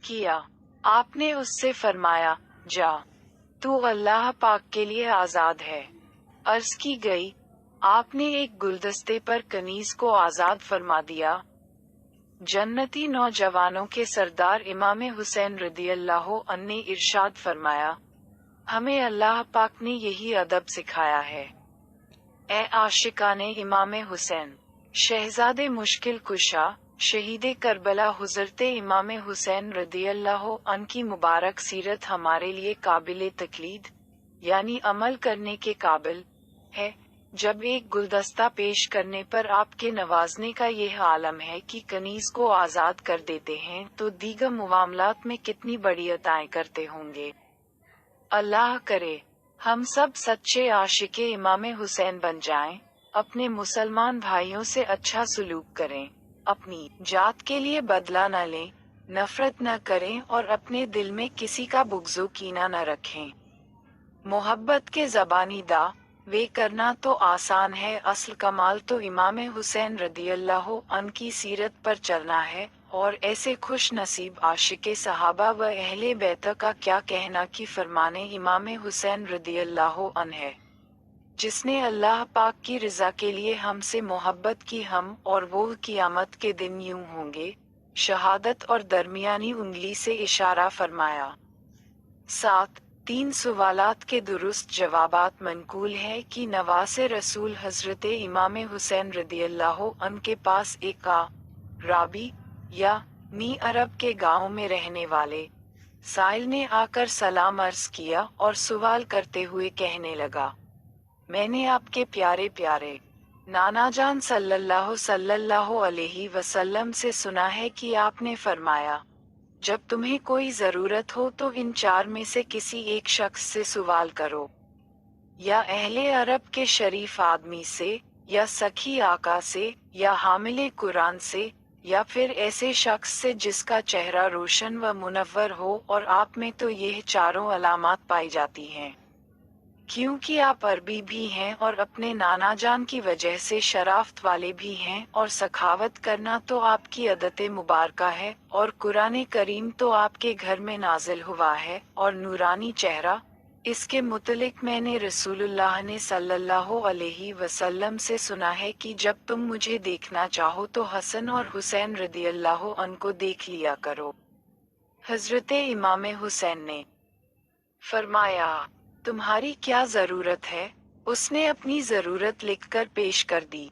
کیا۔ آپ نے اس سے فرمایا، جا، تو اللہ پاک کے لیے آزاد ہے۔ عرض کی گئی، آپ نے ایک گلدستے پر کنیز کو آزاد فرما دیا۔ جنتی نوجوانوں کے سردار امام حسین رضی اللہ عنہ نے ارشاد فرمایا، ہمیں اللہ پاک نے یہی ادب سکھایا ہے۔ اے عاشقان امام حسین، شہزادے مشکل کشا، شہید کربلا حضرت امام حسین رضی اللہ عنہ کی مبارک سیرت ہمارے لیے قابل تقلید، یعنی عمل کرنے کے قابل ہے۔ جب ایک گلدستہ پیش کرنے پر آپ کے نوازنے کا یہ عالم ہے کہ کنیز کو آزاد کر دیتے ہیں تو دیگر معاملات میں کتنی بڑی عطائیں کرتے ہوں گے۔ اللہ کرے ہم سب سچے عاشق امام حسین بن جائیں، اپنے مسلمان بھائیوں سے اچھا سلوک کریں، اپنی ذات کے لیے بدلہ نہ لیں، نفرت نہ کریں اور اپنے دل میں کسی کا بغض و کینہ نہ رکھیں۔ محبت کے زبانی دعوے کرنا تو آسان ہے، اصل کمال تو امام حسین رضی اللہ عنہ کی سیرت پر چلنا ہے۔ اور ایسے خوش نصیب عاشق صحابہ و اہل بیت کا کیا کہنا کہ فرمان امام حسین رضی اللہ عنہ ہے، جس نے اللہ پاک کی رضا کے لیے ہم سے محبت کی، ہم اور وہ قیامت کے دن یوں ہوں گے، شہادت اور درمیانی انگلی سے اشارہ فرمایا۔ 3 سوالات کے درست جوابات منقول ہے کہ نواز رسول حضرت امام حسین رضی اللہ عنہ کے پاس ایک اعرابی یعنی عرب کے گاؤں میں رہنے والے سائل نے آ کر سلام عرض کیا اور سوال کرتے ہوئے کہنے لگا، میں نے آپ کے پیارے پیارے نانا جان صلی اللہ علیہ وسلم سے سنا ہے کہ آپ نے فرمایا، جب تمہیں کوئی ضرورت ہو تو ان 4 میں سے کسی ایک شخص سے سوال کرو، یا اہل عرب کے شریف آدمی سے، یا سخی آقا سے، یا حامل قرآن سے، یا پھر ایسے شخص سے جس کا چہرہ روشن و منور ہو، اور آپ میں تو یہ 4 علامات پائی جاتی ہیں، کیونکہ آپ عربی بھی ہیں اور اپنے نانا جان کی وجہ سے شرافت والے بھی ہیں، اور سخاوت کرنا تو آپ کی عادت مبارکہ ہے، اور قرآن کریم تو آپ کے گھر میں نازل ہوا ہے، اور نورانی چہرہ، اس کے متعلق میں نے رسول اللہ نے صلی اللہ علیہ وسلم سے سنا ہے کہ جب تم مجھے دیکھنا چاہو تو حسن اور حسین رضی اللہ عنہ کو دیکھ لیا کرو۔ حضرت امام حسین نے فرمایا، تمہاری کیا ضرورت ہے؟ اس نے اپنی ضرورت لکھ کر پیش کر دی۔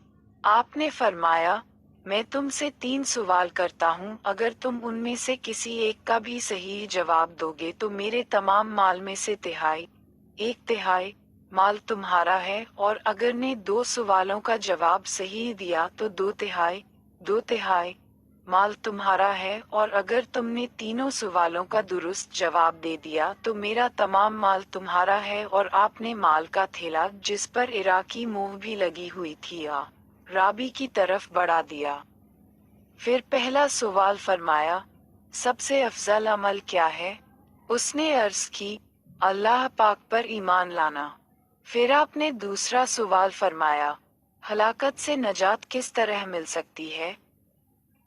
آپ نے فرمایا، میں تم سے 3 سوال کرتا ہوں، اگر تم ان میں سے کسی ایک کا بھی صحیح جواب دو گے تو میرے تمام مال میں سے 1/3 مال تمہارا ہے، اور اگر نے 2 سوالوں کا جواب صحیح دیا تو 2/3 مال تمہارا ہے، اور اگر تم نے تینوں سوالوں کا درست جواب دے دیا تو میرا تمام مال تمہارا ہے۔ اور آپ نے مال کا تھیلا جس پر عراقی مہر بھی لگی ہوئی تھی رابی کی طرف بڑھا دیا۔ پھر پہلا سوال فرمایا، سب سے افضل عمل کیا ہے؟ اس نے عرض کی، اللہ پاک پر ایمان لانا۔ پھر آپ نے دوسرا سوال فرمایا، ہلاکت سے نجات کس طرح مل سکتی ہے؟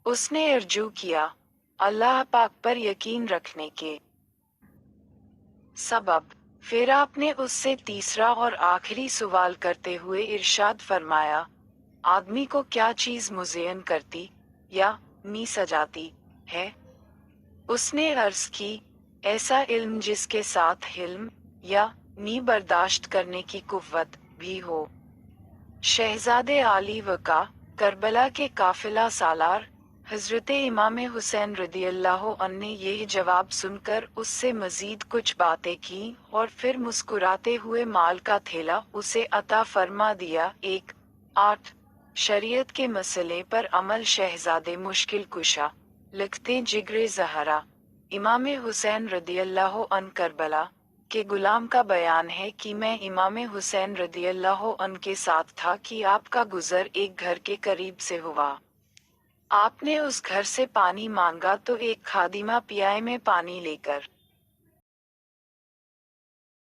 اس نے ارجو کیا، اللہ پاک پر یقین رکھنے کے سبب۔ پھر آپ نے اس سے تیسرا اور آخری سوال کرتے ہوئے ارشاد فرمایا، آدمی کو کیا چیز مزین کرتی یا سجاتی ہے؟ اس نے عرض کی، ایسا علم جس کے ساتھ حلم یا برداشت کرنے کی قوت بھی ہو۔ شہزادے علی وقا کربلا کے قافلہ سالار حضرت امام حسین رضی اللہ عنہ نے یہ جواب سن کر اس سے مزید کچھ باتیں کی اور پھر مسکراتے ہوئے مال کا تھیلا اسے عطا فرما دیا۔ 8 شریعت کے مسئلے پر عمل۔ شہزادے مشکل کشا لکھتے، جگر زہرا امام حسین رضی اللہ عنہ کربلا کے غلام کا بیان ہے کہ میں امام حسین رضی اللہ عنہ کے ساتھ تھا کہ آپ کا گزر ایک گھر کے قریب سے ہوا۔ آپ نے اس گھر سے پانی مانگا تو ایک خادمہ پیالے میں پانی لے کر